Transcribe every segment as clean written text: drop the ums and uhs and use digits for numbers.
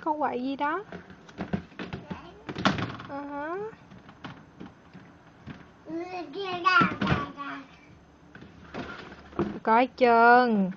con quậy gì đó? Hả? Coi chừng.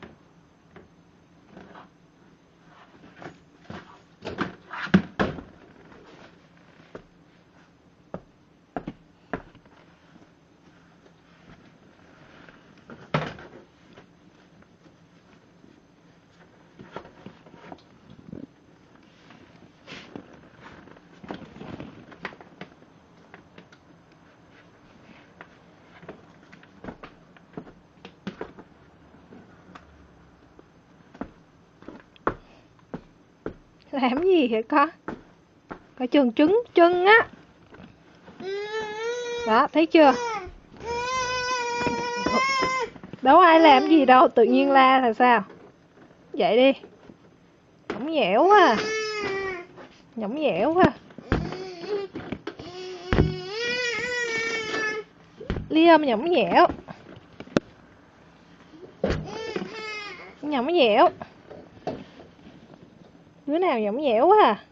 Làm gì vậy con? Coi chừng trứng chân á. Đó, thấy chưa? Đâu ai làm gì đâu, tự nhiên la là sao? Dậy đi. Nhõng nhẽo quá. Nhõng nhẽo quá. Liam nhõng nhẽo. Nhõng nhẽo. Đứa nào nhõng nhẽo quá à?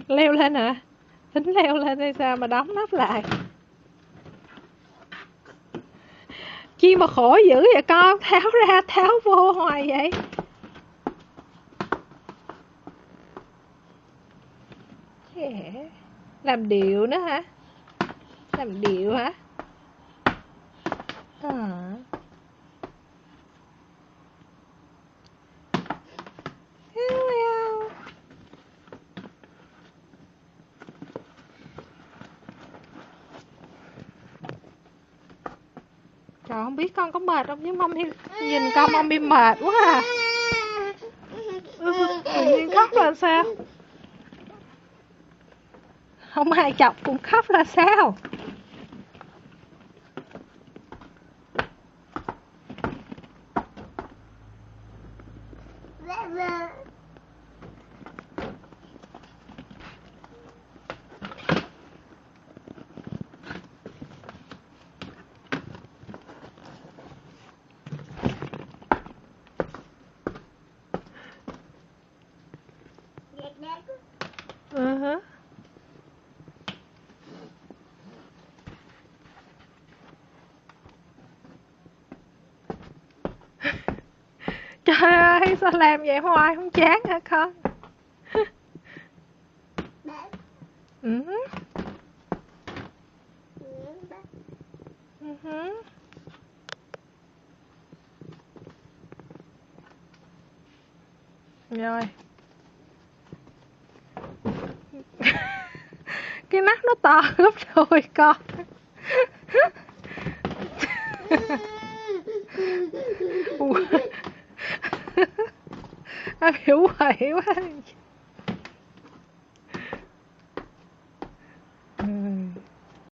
Leo lên hả? Tính leo lên hay sao mà đóng nắp lại? Chi mà khổ dữ vậy con? Tháo ra tháo vô hoài vậy? Làm điệu nữa hả? Làm điệu hả? Trời, không biết con có mệt không chứ mong nhìn con bị mệt quá à. Tự nhiên khóc là sao? Không ai chọc cũng khóc là sao? Trời ơi, sao làm vậy hoài không chán hả con? Rồi. Cái mắt nó to gấp đôi con. Ai biểu quậy quá.